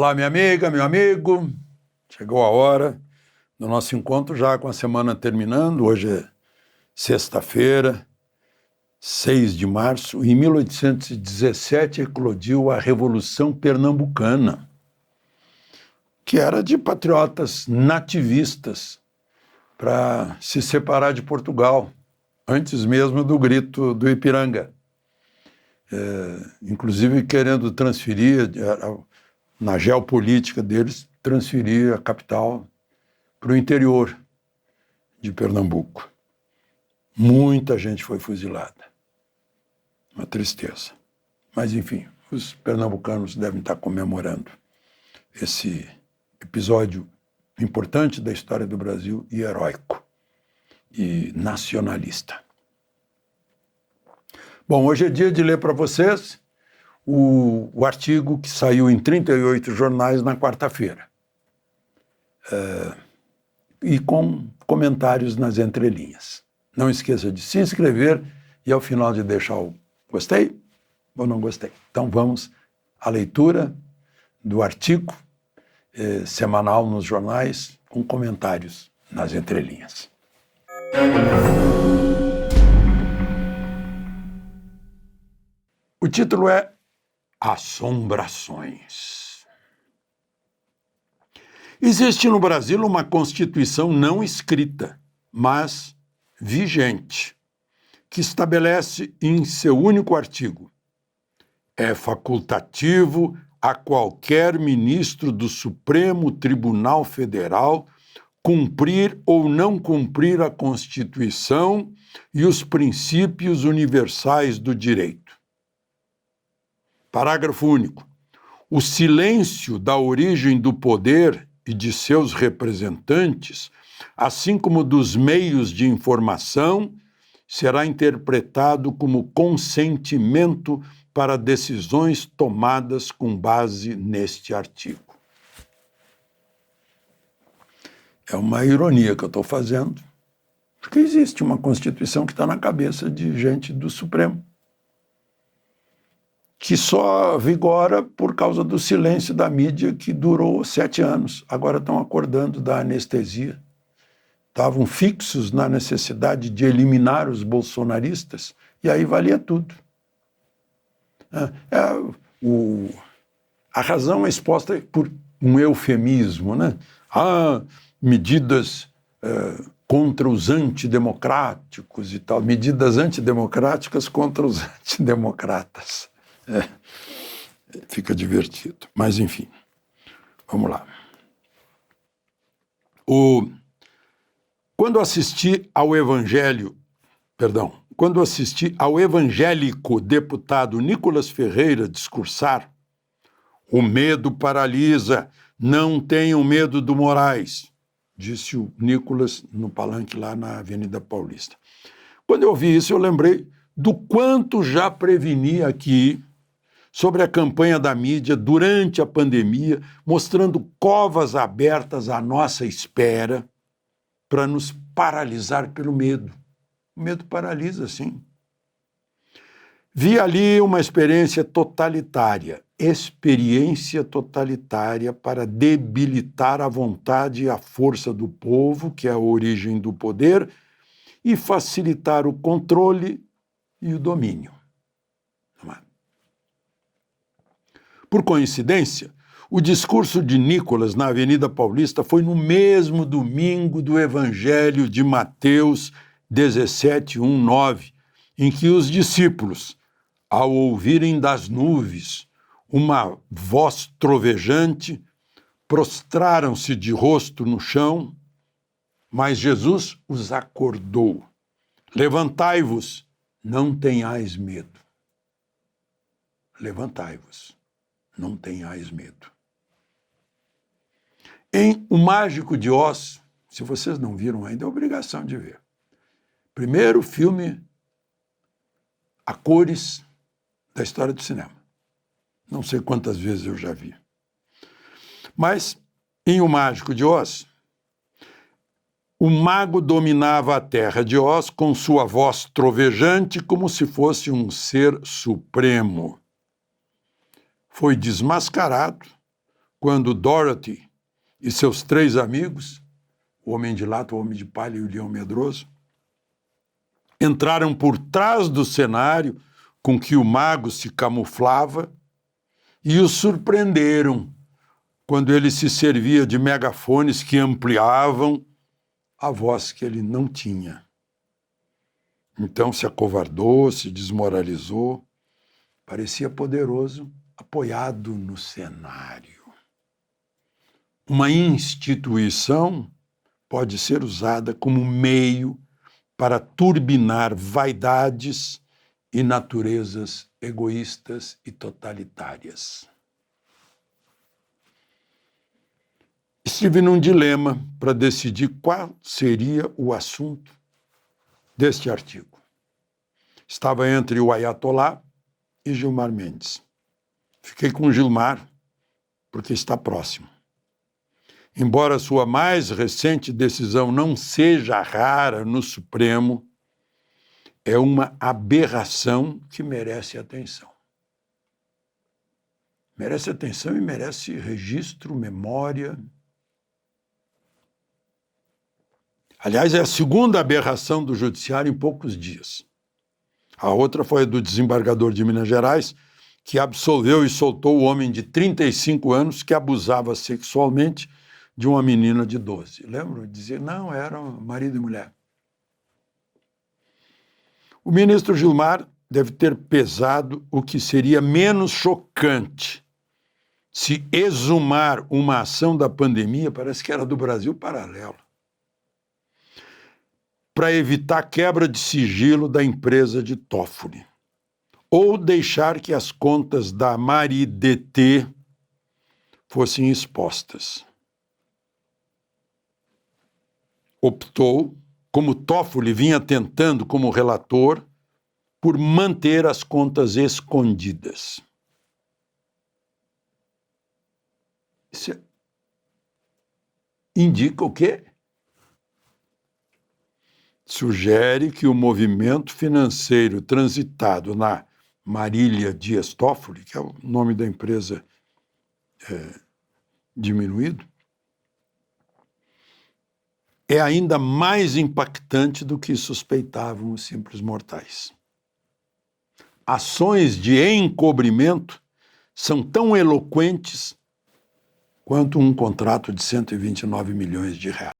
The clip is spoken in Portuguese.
Olá, minha amiga, meu amigo. Chegou a hora do nosso encontro, já com a semana terminando. Hoje é sexta-feira, 6 de março. Em 1817 eclodiu a Revolução Pernambucana, que era de patriotas nativistas para se separar de Portugal, antes mesmo do grito do Ipiranga. Inclusive querendo transferir, na geopolítica deles, transferir a capital para o interior de Pernambuco. Muita gente foi fuzilada. Uma tristeza. Mas, enfim, os pernambucanos devem estar comemorando esse episódio importante da história do Brasil e heróico e nacionalista. Bom, hoje é dia de ler para vocês o artigo que saiu em 38 jornais na quarta-feira. E com comentários nas entrelinhas. Não esqueça de se inscrever e ao final de deixar o gostei ou não gostei. Então vamos à leitura do artigo semanal nos jornais com comentários nas entrelinhas. O título é Assombrações. Existe no Brasil uma Constituição não escrita, mas vigente, que estabelece em seu único artigo: é facultativo a qualquer ministro do Supremo Tribunal Federal cumprir ou não cumprir a Constituição e os princípios universais do direito. Parágrafo único. O silêncio da origem do poder e de seus representantes, assim como dos meios de informação, será interpretado como consentimento para decisões tomadas com base neste artigo. É uma ironia que eu estou fazendo, porque existe uma Constituição que está na cabeça de gente do Supremo, que só vigora por causa do silêncio da mídia que durou 7 anos. Agora estão acordando da anestesia. Estavam fixos na necessidade de eliminar os bolsonaristas, e aí valia tudo. A razão é exposta por um eufemismo, né? Medidas contra os antidemocráticos e tal, medidas antidemocráticas contra os antidemocratas. Fica divertido. Mas, enfim, vamos lá. Quando assisti ao evangélico deputado Nicolas Ferreira discursar, o medo paralisa, não tenham medo do Moraes, disse o Nicolas no palanque lá na Avenida Paulista. Quando eu ouvi isso, eu lembrei do quanto já preveni aqui sobre a campanha da mídia durante a pandemia, mostrando covas abertas à nossa espera para nos paralisar pelo medo. O medo paralisa, sim. Vi ali uma experiência totalitária para debilitar a vontade e a força do povo, que é a origem do poder, e facilitar o controle e o domínio. Por coincidência, o discurso de Nicolas na Avenida Paulista foi no mesmo domingo do Evangelho de Mateus 17:1-9, em que os discípulos, ao ouvirem das nuvens uma voz trovejante, prostraram-se de rosto no chão, mas Jesus os acordou. Levantai-vos, não tenhais medo. Levantai-vos, não tenhais medo. Em O Mágico de Oz, se vocês não viram ainda, é obrigação de ver. Primeiro filme a cores da história do cinema. Não sei quantas vezes eu já vi. Mas, em O Mágico de Oz, o mago dominava a terra de Oz com sua voz trovejante como se fosse um ser supremo. Foi desmascarado quando Dorothy e seus 3 amigos, o Homem de Lata, o Homem de Palha e o Leão Medroso, entraram por trás do cenário com que o mago se camuflava e o surpreenderam quando ele se servia de megafones que ampliavam a voz que ele não tinha. Então se acovardou, se desmoralizou, parecia poderoso, apoiado no cenário. Uma instituição pode ser usada como meio para turbinar vaidades e naturezas egoístas e totalitárias. Estive num dilema para decidir qual seria o assunto deste artigo. Estava entre o Ayatollah e Gilmar Mendes. Fiquei com Gilmar, porque está próximo. Embora sua mais recente decisão não seja rara no Supremo, é uma aberração que merece atenção. Merece atenção e merece registro, memória. Aliás, é a segunda aberração do judiciário em poucos dias. A outra foi a do desembargador de Minas Gerais, que absolveu e soltou o homem de 35 anos que abusava sexualmente de uma menina de 12. Lembra? Dizia, não, eram marido e mulher. O ministro Gilmar deve ter pesado o que seria menos chocante se exumar uma ação da pandemia, parece que era do Brasil Paralelo, para evitar quebra de sigilo da empresa de Toffoli, ou deixar que as contas da Marideté fossem expostas. Optou, como Toffoli vinha tentando como relator, por manter as contas escondidas. Isso indica o quê? Sugere que o movimento financeiro transitado na Marília Dias Toffoli, que é o nome da empresa diminuído, é ainda mais impactante do que suspeitavam os simples mortais. Ações de encobrimento são tão eloquentes quanto um contrato de 129 milhões de reais.